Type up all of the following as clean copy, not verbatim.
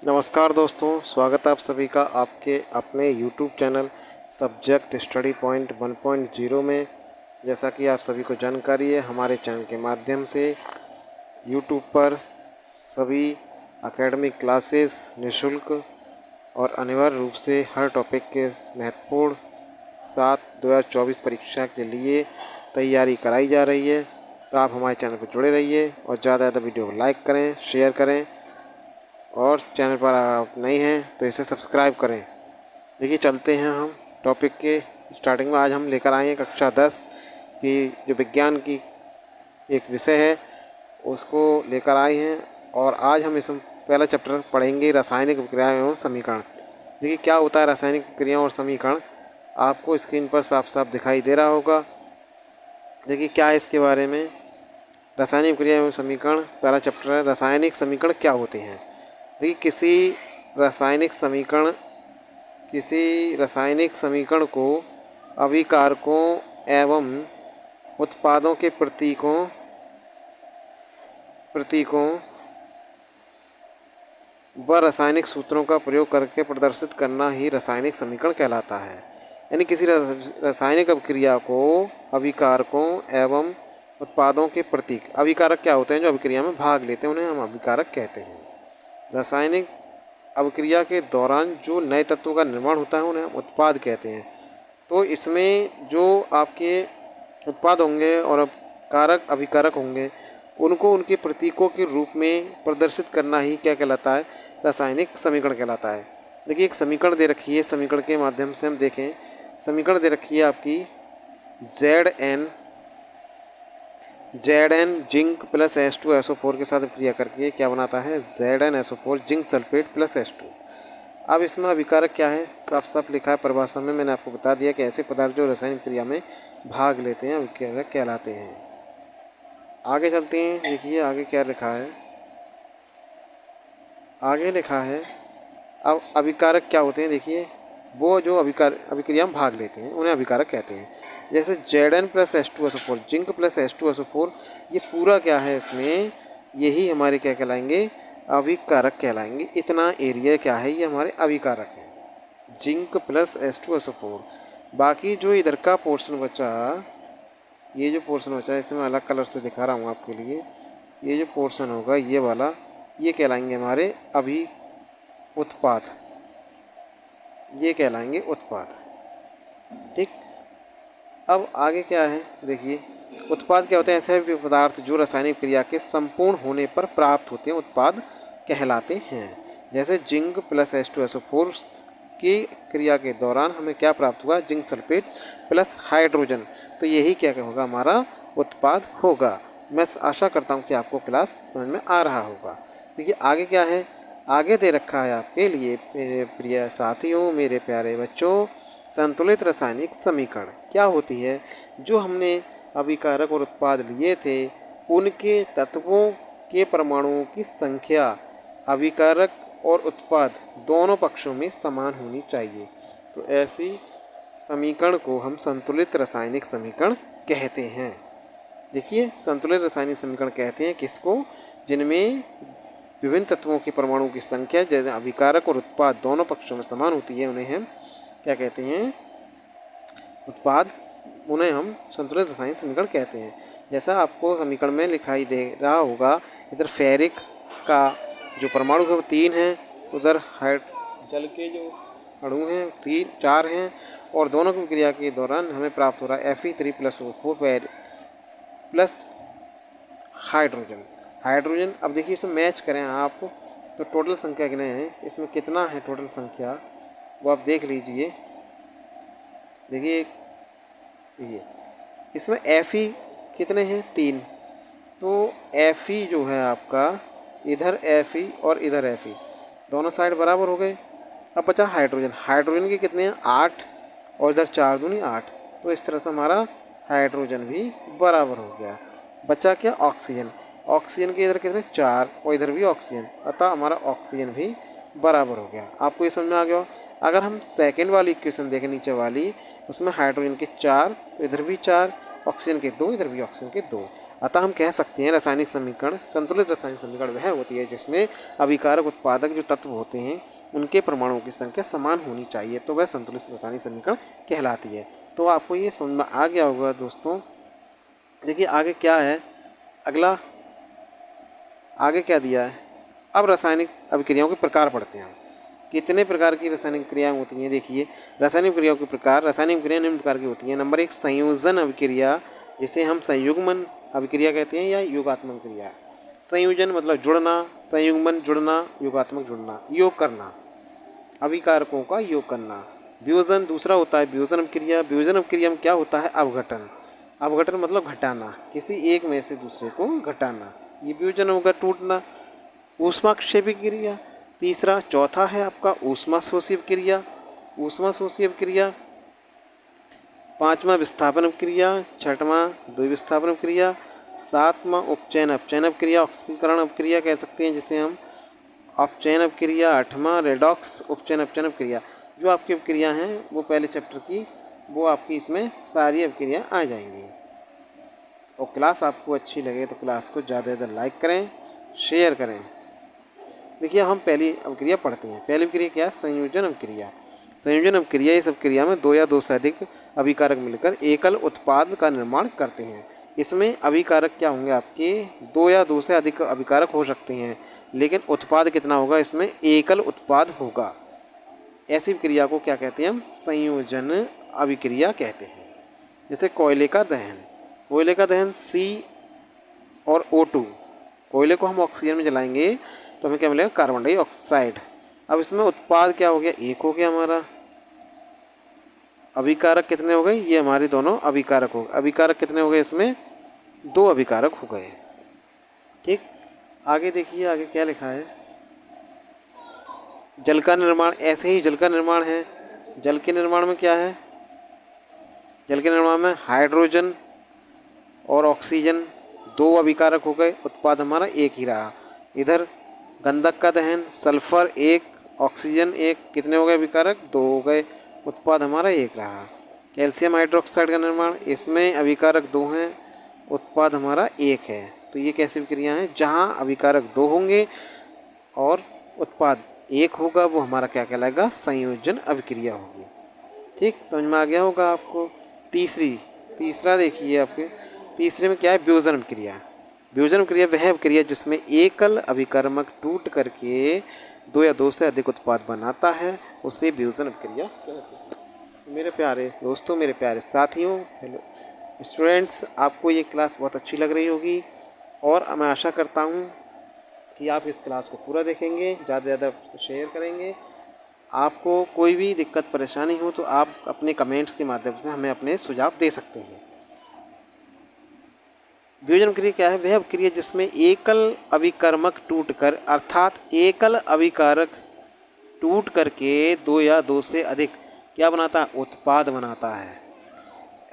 नमस्कार दोस्तों, स्वागत है आप सभी का आपके अपने YouTube channel subject study point 1.0 में। जैसा कि आप सभी को जानकारी है, हमारे चैनल के माध्यम से YouTube पर सभी एकेडमिक क्लासेस निःशुल्क और अनिवार्य रूप से हर टॉपिक के महत्वपूर्ण 7/2024 परीक्षा के लिए तैयारी कराई जा रही है। तो आप हमारे चैनल पर जुड़े रहिए और ज़्यादा से ज़्यादा वीडियो को लाइक करें, शेयर करें और चैनल पर आप नए हैं तो इसे सब्सक्राइब करें। देखिए, चलते हैं हम टॉपिक के स्टार्टिंग में। आज हम लेकर आए हैं कक्षा 10 की जो विज्ञान की एक विषय है उसको लेकर आए हैं। और आज हम इसमें पहला चैप्टर पढ़ेंगे, रासायनिक विक्रिया एवं समीकरण। देखिए, क्या होता है रासायनिक विक्रिया और समीकरण, आपको स्क्रीन पर साफ साफ दिखाई दे रहा होगा। देखिए क्या है इसके बारे में। रासायनिक विक्रिया एवं समीकरण पहला चैप्टर है। रासायनिक समीकरण क्या होते हैं। देखिए, किसी रासायनिक समीकरण को अभिकारकों एवं उत्पादों के प्रतीकों व रासायनिक सूत्रों का प्रयोग करके प्रदर्शित करना ही रासायनिक समीकरण कहलाता है। यानी किसी रासायनिक अभिक्रिया को अभिकारकों एवं उत्पादों के प्रतीक, अभिकारक क्या होते हैं, जो अभिक्रिया में भाग लेते हैं उन्हें हम अभिकारक कहते हैं। रासायनिक अभिक्रिया के दौरान जो नए तत्वों का निर्माण होता है उन्हें हम उत्पाद कहते हैं। तो इसमें जो आपके उत्पाद होंगे और कारक अभिकारक होंगे उनको उनके प्रतीकों के रूप में प्रदर्शित करना ही क्या कहलाता है, रासायनिक समीकरण कहलाता है। देखिए, एक समीकरण दे रखी है, समीकरण के माध्यम से हम देखें। समीकरण दे रखी है आपकी Zn जिंक प्लस H2SO4 के साथ क्रिया करके क्या बनाता है, ZnSO4 zinc sulphate plus H2। अब इसमें अभिकारक क्या है, साफ साफ लिखा है परिभाषा में, मैंने आपको बता दिया कि ऐसे पदार्थ जो रासायनिक क्रिया में भाग लेते हैं अभिकारक कहलाते हैं। आगे चलते हैं, देखिए आगे क्या लिखा है। आगे लिखा है अब अभिकारक क्या होते हैं। देखिए, वो जो अभिक्रिया में भाग लेते हैं उन्हें अभिकारक कहते हैं। जैसे Zn plus H2SO4 zinc plus H2SO4, ये पूरा क्या है, इसमें यही हमारे क्या कहलाएंगे, अभिकारक कहलाएंगे। इतना एरिया क्या है, ये हमारे अभिकारक है, जिंक प्लस H2SO4। बाकी जो इधर का पोर्शन बचा, ये जो पोर्शन बचा है इसे मैं अलग कलर से दिखा रहा हूँ आपके लिए। ये जो पोर्शन होगा ये वाला, ये कहलाएंगे हमारे उत्पाद, ये कहलाएंगे उत्पाद। ठीक, अब आगे क्या है, देखिए उत्पाद क्या होते हैं, ऐसे पदार्थ जो रासायनिक क्रिया के संपूर्ण होने पर प्राप्त होते हैं उत्पाद कहलाते हैं। जैसे जिंक प्लस H2SO4 की क्रिया के दौरान हमें क्या प्राप्त हुआ, जिंक सल्फेट प्लस हाइड्रोजन, तो यही क्या होगा, हमारा उत्पाद होगा। मैं आशा करता हूँ कि आपको क्लास समझ में आ रहा होगा। देखिए आगे क्या है, आगे दे रखा है आपके लिए मेरे प्रिय साथियों, मेरे प्यारे बच्चों, संतुलित रासायनिक समीकरण क्या होती है। जो हमने अभिकारक और उत्पाद लिए थे उनके तत्वों के परमाणुओं की संख्या अभिकारक और उत्पाद दोनों पक्षों में समान होनी चाहिए। तो ऐसी समीकरण को हम संतुलित रासायनिक समीकरण कहते हैं। देखिए, संतुलित रासायनिक समीकरण कहते हैं किसको, जिनमें विभिन्न तत्वों के परमाणुओं की संख्या जैसे अभिकारक और उत्पाद दोनों पक्षों में समान होती है, उन्हें हम क्या कहते हैं, उत्पाद, उन्हें हम संतुलित रासायनिक समीकरण कहते हैं। जैसा आपको समीकरण में दिखाई दे रहा होगा, इधर फेरिक का जो परमाणु है वो 3 है, उधर जल के जो अणु हैं 4 हैं, और दोनों की क्रिया के दौरान हमें प्राप्त हो रहा है Fe3+O4 प्लस हाइड्रोजन। अब देखिए इसे मैच करें आप तो टोटल संख्या कितने हैं, इसमें कितना है टोटल संख्या वो आप देख लीजिए। देखिए ये इसमें Fe कितने हैं, 3। तो Fe जो है आपका, इधर Fe और इधर Fe दोनों साइड बराबर हो गए। अब बचा हाइड्रोजन के कितने हैं, 8, और इधर 4 दूनी 8। तो इस तरह से हमारा हाइड्रोजन भी बराबर हो गया। बचा क्या, ऑक्सीजन के इधर कितने, 4, और इधर भी ऑक्सीजन, अतः हमारा ऑक्सीजन भी बराबर हो गया। आपको ये समझ में आ गया। अगर हम सेकंड वाली इक्वेशन देखें नीचे वाली, उसमें हाइड्रोजन के 4, तो इधर भी 4, ऑक्सीजन के 2, इधर भी ऑक्सीजन के 2। अतः हम कह सकते हैं रासायनिक समीकरण, संतुलित रासायनिक समीकरण वह होती है जिसमें अभिकारक उत्पादक जो तत्व होते हैं उनके परमाणुओं की संख्या समान होनी चाहिए, तो वह संतुलित रासायनिक समीकरण कहलाती है। तो आपको ये समझ में आ गया होगा दोस्तों। देखिए आगे क्या है, अगला आगे क्या दिया है। अब रासायनिक अभिक्रियाओं के प्रकार पढ़ते हैं। कितने प्रकार की रासायनिक क्रियाएं होती हैं, देखिए रासायनिक क्रियाओं के प्रकार। रासायनिक क्रिया निम्न प्रकार की होती हैं। नंबर 1 संयोजन अभिक्रिया, जिसे हम संयुग्मन अभिक्रिया कहते हैं या योगात्मक क्रिया। संयोजन मतलब जुड़ना, संयुग्मन जुड़ना, योगात्मक जुड़ना, योग करना, अभिकारकों का योग करना। वियोजन दूसरा होता है वियोजन अभिक्रिया। वियोजन अभिक्रिया में क्या होता है, अवघटन। अवघटन मतलब घटाना, किसी एक में से दूसरे को घटाना, ये वियोजन होगा, टूटना। ऊष्माक्षेपी क्रिया तीसरा। चौथा है आपका ऊष्माशोषी क्रिया, ऊष्माशोषी क्रिया। पांचवा विस्थापन क्रिया। छठवां द्विविस्थापन क्रिया। सातवां उपचयन अपचयन क्रिया, ऑक्सीकरण अपक्रिया कह सकते हैं जिसे हम, अपचयन अपक्रिया। आठवां रेडॉक्स उपचयन अपचयन अपक्रिया। जो आपकी अपक्रिया हैं वो पहले चैप्टर की, वो आपकी इसमें सारी अपक्रिया आ जाएंगी। और क्लास आपको अच्छी लगे तो क्लास को ज़्यादा से ज़्यादा लाइक करें, शेयर करें। देखिए हम पहली अभिक्रिया पढ़ते हैं। पहली अभिक्रिया क्या है, संयोजन अभिक्रिया। संयोजन अभिक्रिया, इस अभिक्रिया में दो या दो से अधिक अभिकारक मिलकर एकल उत्पाद का निर्माण करते हैं। इसमें अभिकारक क्या होंगे आपके, दो या दो से अधिक अभिकारक हो सकते हैं, लेकिन उत्पाद कितना होगा, इसमें एकल उत्पाद होगा। ऐसी क्रिया को क्या कहते हैं हम, संयोजन अभिक्रिया कहते हैं। जैसे कोयले का दहन, कोयले का दहन C और O2, कोयले को हम ऑक्सीजन में जलाएंगे तो हमें क्या मिलेगा, कार्बन डाइऑक्साइड। अब इसमें उत्पाद क्या हो गया, एक हो गया हमारा। अभिकारक कितने हो गए, ये हमारे दोनों अभिकारक हो गए। अभिकारक कितने हो गए, इसमें दो अभिकारक हो गए। ठीक, आगे देखिए आगे क्या लिखा है। जल का निर्माण, ऐसे ही जल का निर्माण है। जल के निर्माण में क्या है, जल के निर्माण में हाइड्रोजन और ऑक्सीजन दो अभिकारक हो गए, उत्पाद हमारा एक ही रहा। इधर गंधक का दहन, सल्फर एक, ऑक्सीजन एक, कितने हो गए अभिकारक, दो हो गए, उत्पाद हमारा एक रहा। कैल्शियम हाइड्रोक्साइड का निर्माण, इसमें अभिकारक दो हैं, उत्पाद हमारा एक है। तो ये कैसी क्रिया है, जहाँ अभिकारक दो होंगे और उत्पाद एक होगा, वो हमारा क्या कहलाएगा, संयोजन अभिक्रिया होगी। ठीक, समझ में आ गया होगा आपको। तीसरा देखिए आपके, तीसरे में क्या है, वियोजन अभिक्रिया। वियोजन क्रिया वह अभिक्रिया जिसमें एकल अभिकर्मक टूट करके दो या दो से अधिक उत्पाद बनाता है, उसे वियोजन अभिक्रिया कहते हैं। मेरे प्यारे दोस्तों, मेरे प्यारे साथियों, हेलो स्टूडेंट्स, आपको ये क्लास बहुत अच्छी लग रही होगी और मैं आशा करता हूँ कि आप इस क्लास को पूरा देखेंगे, ज़्यादा से ज़्यादा शेयर करेंगे। आपको कोई भी दिक्कत परेशानी हो तो आप अपने कमेंट्स के माध्यम से हमें अपने सुझाव दे सकते हैं। वियोजन क्रिया क्या है, वह क्रिया जिसमें एकल अभिकर्मक टूटकर, अर्थात एकल अभिकारक टूट करके दो या दो से अधिक क्या बनाता है, उत्पाद बनाता है।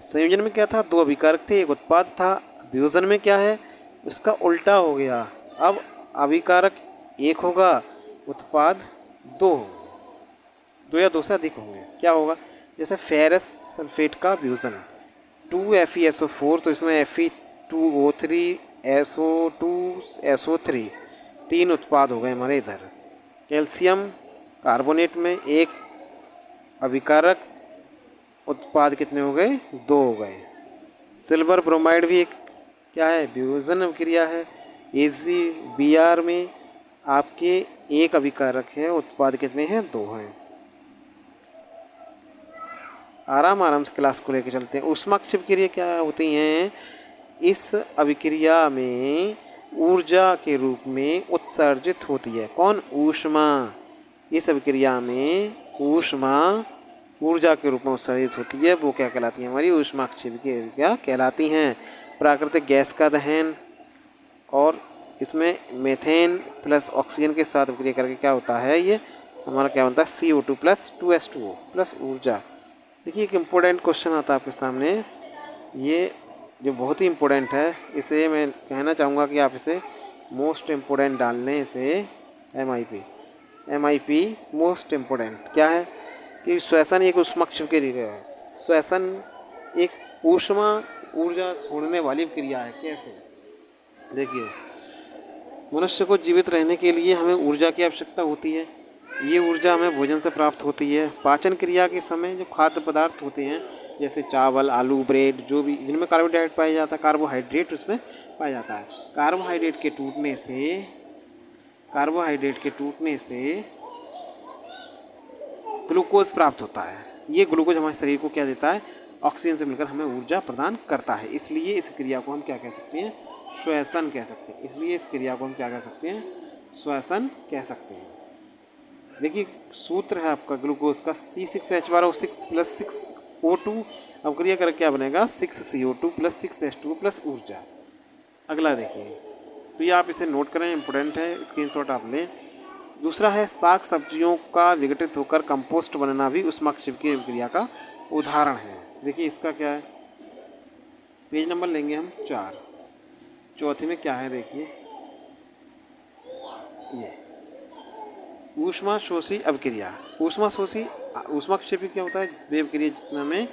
संयोजन में क्या था, दो अभिकारक थे, एक उत्पाद था। वियोजन में क्या है, उसका उल्टा हो गया। अब अभिकारक एक होगा, उत्पाद दो या दो से अधिक होंगे, क्या होगा। जैसे फेरस सल्फेट का वियोजन 2FeSO4, तो इसमें Fe2O3 SO2SO3 तीन उत्पाद हो गए हमारे इधर। कैल्शियम कार्बोनेट में एक अभिकारक, उत्पाद कितने हो गए, दो हो गए। सिल्वर ब्रोमाइड भी एक क्या है, वियोजन अभिक्रिया है। AgBr में आपके एक अभिकारक है, उत्पाद कितने हैं, दो हैं। आराम से क्लास को लेकर चलते हैं। ऊष्माक्षेप क्रिया क्या होती हैं, इस अभिक्रिया में ऊर्जा के रूप में उत्सर्जित होती है। कौन, ऊष्मा। इस अभिक्रिया में ऊष्मा ऊर्जा के रूप में उत्सर्जित होती है, वो क्या कहलाती है, हमारी ऊष्माक्षेप क्रिया कहलाती हैं। प्राकृतिक गैस का दहन, और इसमें मीथेन प्लस ऑक्सीजन के साथ अभिक्रिया करके क्या होता है, ये हमारा क्या बनता है, CO2 प्लस 2H2O प्लस ऊर्जा। देखिए एक इम्पोर्टेंट क्वेश्चन आता है आपके सामने, ये जो बहुत ही इम्पोर्टेंट है, इसे मैं कहना चाहूँगा कि आप इसे मोस्ट इम्पोर्टेंट डाल लें, इसे MIP मोस्ट इम्पोर्टेंट। क्या है कि श्वसन एक ऊष्माक्षेप क्रिया है। श्वसन एक ऊर्जा छोड़ने वाली क्रिया है। कैसे, देखिए, मनुष्य को जीवित रहने के लिए हमें ऊर्जा की आवश्यकता होती है। ये ऊर्जा हमें भोजन से प्राप्त होती है। पाचन क्रिया के समय जो खाद्य पदार्थ होते हैं जैसे चावल, आलू, ब्रेड, जो भी जिनमें कार्बोहाइड्रेट पाया जाता है, कार्बोहाइड्रेट उसमें पाया जाता है। कार्बोहाइड्रेट के टूटने से ग्लूकोज प्राप्त होता है। ये ग्लूकोज हमारे शरीर को क्या देता है? ऑक्सीजन से मिलकर हमें ऊर्जा प्रदान करता है। इसलिए इस क्रिया को हम क्या कह सकते हैं? श्वसन कह सकते हैं। इसलिए इस क्रिया को हम क्या कह सकते हैं? श्वसन कह सकते हैं। देखिए, सूत्र है आपका ग्लूकोज का C6H12O6 + 6O2। अब क्रिया कर क्या बनेगा? 6CO2 + 6H2O + ऊर्जा। अगला देखिए, तो ये आप इसे नोट करें, इंपॉर्टेंट है, स्क्रीनशॉट आप लें। दूसरा है साग सब्जियों का विघटित होकर कंपोस्ट बनना भी ऊष्माक्षेपी क्रिया का उदाहरण है। देखिए इसका क्या है, पेज नंबर लेंगे हम 4। चौथे में क्या है देखिए, ये ऊष्माशोषी अभिक्रिया। ऊष्माक्षेपी क्या होता है? वे अभिक्रिया जिसमें हमें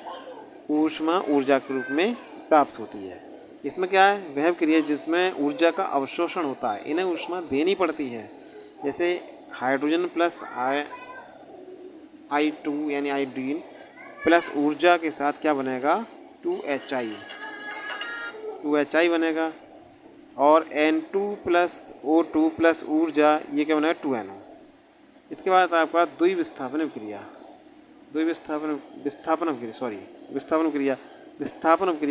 ऊष्मा ऊर्जा के रूप में प्राप्त होती है। इसमें क्या है? वह अभिक्रिया जिसमें ऊर्जा का अवशोषण होता है, इन्हें ऊष्मा देनी पड़ती है। जैसे हाइड्रोजन प्लस I2 यानी आयोडीन प्लस ऊर्जा के साथ क्या बनेगा? 2HI बनेगा। और N2 + O2 + ऊर्जा, ये क्या बनेगा? 2NO। इसके बाद आपका द्विविस्थापन क्रिया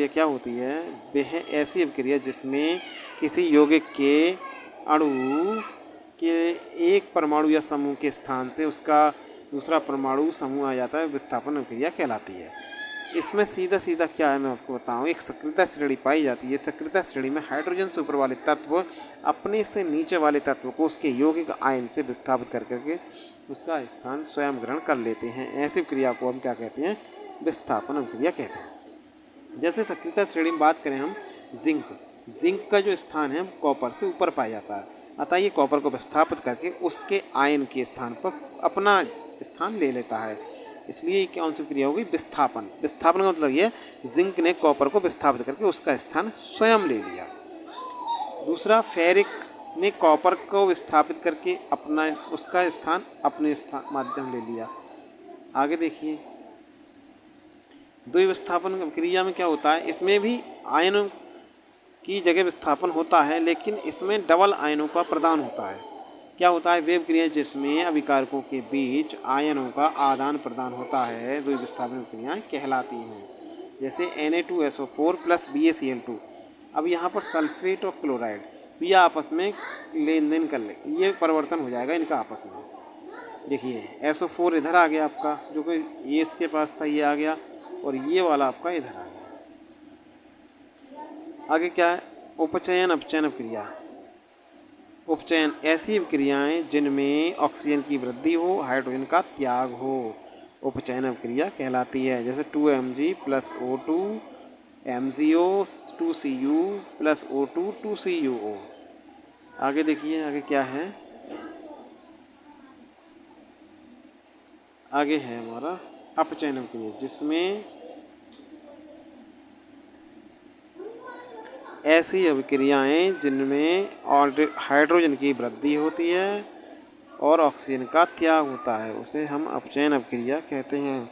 क्या होती है? वह ऐसी अभिक्रिया जिसमें किसी यौगिक के अणु के एक परमाणु या समूह के स्थान से उसका दूसरा परमाणु समूह आ जाता है, विस्थापन अभिक्रिया कहलाती है। इसमें सीधा सीधा क्या है मैं आपको बताऊं, एक सक्रियता श्रेणी पाई जाती है। सक्रियता श्रेणी में हाइड्रोजन से ऊपर वाले तत्व अपने से नीचे वाले तत्व को उसके यौगिक आयन से विस्थापित करके उसका स्थान स्वयं ग्रहण कर लेते हैं। ऐसी क्रिया को हम क्या कहते हैं? विस्थापन अभिक्रिया कहते हैं। जैसे सक्रियता श्रेणी में बात करें हम, जिंक का जो स्थान है कॉपर से ऊपर पाया जाता है, अतः ये कॉपर को विस्थापित करके उसके आयन के स्थान पर अपना स्थान ले लेता है। इसलिए कौन सी क्रिया होगी? विस्थापन। विस्थापन का मतलब ये, जिंक ने कॉपर को विस्थापित करके उसका स्थान स्वयं ले लिया। दूसरा, फेरिक ने कॉपर को विस्थापित करके उसका स्थान अपने माध्यम ले लिया। आगे देखिए, द्विविस्थापन क्रिया में क्या होता है? इसमें भी आयनों की जगह विस्थापन होता है, लेकिन इसमें डबल आयनों का प्रदान होता है। क्या होता है? वे क्रिया जिसमें अभिकारकों के बीच आयनों का आदान प्रदान होता है, द्विविस्थापन क्रियाएं कहलाती हैं। जैसे Na2SO4 + BaCl2। अब यहाँ पर सल्फेट और क्लोराइड, तो ये आपस में लेन देन कर ले, ये परिवर्तन हो जाएगा इनका आपस में। देखिए SO4 इधर आ गया आपका, जो कि ये इसके पास था, ये आ गया, और ये वाला आपका इधर आ गया। आगे क्या है? उपचयन अपचयन क्रिया। उपचयन ऐसी क्रियाएं जिनमें ऑक्सीजन की वृद्धि हो, हाइड्रोजन का त्याग हो, उपचयन क्रिया कहलाती है। जैसे 2Mg + O2 MgO 2Cu + O2 2CuO। आगे देखिए, आगे क्या है? आगे है हमारा अपचयन क्रिया, जिसमें ऐसी अभिक्रियाएं जिनमें हाइड्रोजन की वृद्धि होती है और ऑक्सीजन का त्याग होता है, उसे हम अपचयन अभिक्रिया कहते हैं।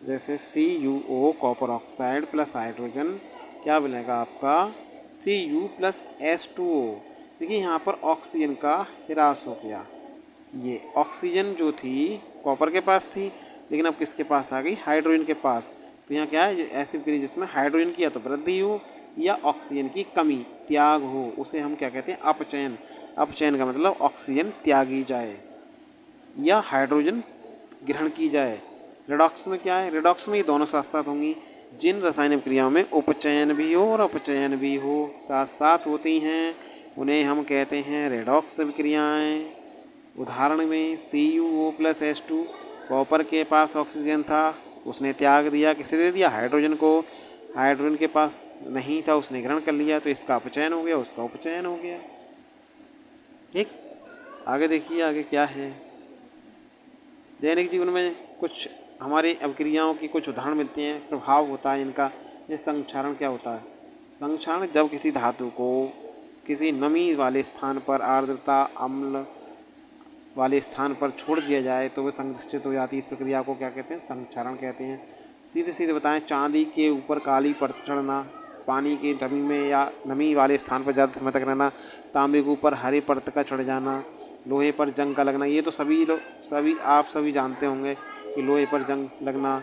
जैसे CuO कॉपर ऑक्साइड + हाइड्रोजन क्या बनेगा आपका? Cu + H2O। देखिए यहाँ पर ऑक्सीजन का ह्रास हो गया। ये ऑक्सीजन जो थी कॉपर के पास थी, लेकिन अब किसके पास आ गई? हाइड्रोजन के पास। तो यहाँ क्या है? ऐसी क्रिया जिसमें हाइड्रोजन की या तो वृद्धि हो या ऑक्सीजन की कमी, त्याग हो, उसे हम क्या कहते हैं? अपचयन। अपचयन का मतलब ऑक्सीजन त्यागी जाए या हाइड्रोजन ग्रहण की जाए। रिडॉक्स में क्या है? रिडॉक्स में ये दोनों साथ साथ होंगी। जिन रासायनिक क्रियाओं में उपचयन भी हो और अपचयन भी हो, साथ साथ होती हैं, उन्हें हम कहते हैं रेडॉक्स अभिक्रियाएं। उदाहरण में CuO + H2, कॉपर के पास ऑक्सीजन था, उसने त्याग दिया, किसे दे दिया? हाइड्रोजन को। हाइड्रोजन के पास नहीं था, उसने ग्रहण कर लिया, तो इसका अपचयन हो गया, उसका उपचयन हो गया। ठीक, आगे देखिए, आगे क्या है? दैनिक जीवन में कुछ हमारी अभिक्रियाओं की कुछ उदाहरण मिलते हैं, प्रभाव होता है इनका। ये संक्षारण क्या होता है? संक्षारण जब किसी धातु को किसी नमी वाले स्थान पर, आर्द्रता अम्ल वाले स्थान पर छोड़ दिया जाए तो वह संरक्षित हो जाती है। इस प्रक्रिया को क्या कहते हैं? संक्षारण कहते हैं। सीधे सीधे बताएं, चांदी के ऊपर काली परत चढ़ना, पानी की नमी में या नमी वाले स्थान पर ज़्यादा समय तक रहना, तांबे के ऊपर हरी परत का चढ़ जाना, लोहे पर जंग का लगना। ये तो सभी आप जानते होंगे कि लोहे पर जंग लगना,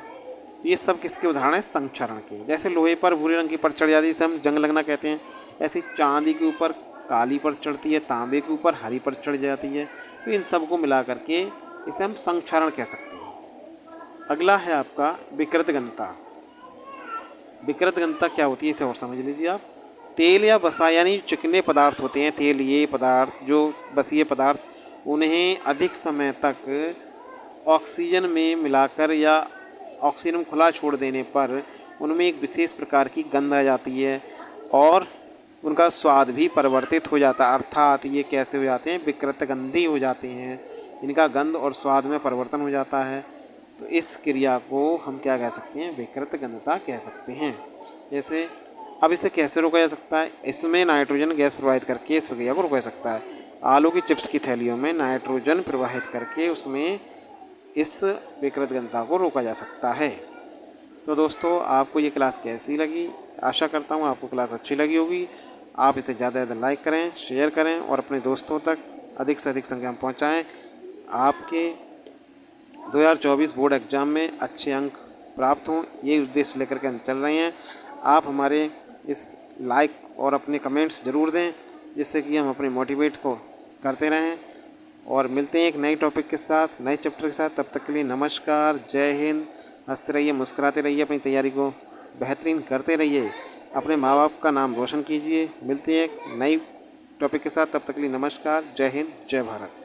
ये सब किसके उदाहरण हैं? संक्षारण के। जैसे लोहे पर भूरे रंग की परत चढ़ जाती है, इसे हम जंग लगना कहते हैं। ऐसे चांदी के ऊपर काली परत चढ़ती है, तांबे के ऊपर हरी परत चढ़ जाती है, तो इन सबको मिला करके इसे हम संक्षारण कह सकते हैं। अगला है आपका विकृत घनता। विकृत घनता क्या होती है, इसे और समझ लीजिए आप। तेल या वसा यानी चिकने पदार्थ होते हैं, तेल ये पदार्थ जो बसीय पदार्थ, उन्हें अधिक समय तक ऑक्सीजन में मिलाकर या ऑक्सीजन में खुला छोड़ देने पर उनमें एक विशेष प्रकार की गंध आ जाती है और उनका स्वाद भी परिवर्तित हो जाता है। अर्थात ये कैसे हो जाते हैं? विकृत गंधी हो जाते हैं, इनका गंध और स्वाद में परिवर्तन हो जाता है। तो इस क्रिया को हम क्या कह सकते हैं? विकृत गंधता कह सकते हैं। जैसे अब इसे कैसे रोका जा सकता है? इसमें नाइट्रोजन गैस प्रवाहित करके इस प्रक्रिया को रोका जा सकता है। आलू की चिप्स की थैलियों में नाइट्रोजन प्रवाहित करके उसमें इस विकृत घनता को रोका जा सकता है। तो दोस्तों, आपको ये क्लास कैसी लगी? आशा करता हूँ आपको क्लास अच्छी लगी होगी। आप इसे ज़्यादा से ज़्यादा लाइक करें, शेयर करें और अपने दोस्तों तक अधिक से अधिक संख्या में पहुँचाएँ। आपके 2024 बोर्ड एग्ज़ाम में अच्छे अंक प्राप्त हों, ये उद्देश्य लेकर के हम चल रहे हैं। आप हमारे इस लाइक और अपने कमेंट्स ज़रूर दें, जिससे कि हम अपने मोटिवेट को करते रहें। और मिलते हैं एक नए टॉपिक के साथ, नए चैप्टर के साथ। तब तक के लिए नमस्कार, जय हिंद। हंसते रहिए, मुस्कुराते रहिए, अपनी तैयारी को बेहतरीन करते रहिए, अपने माँ बाप का नाम रोशन कीजिए। मिलते हैं एक नई टॉपिक के साथ, तब तक के लिए नमस्कार, जय हिंद, जय भारत।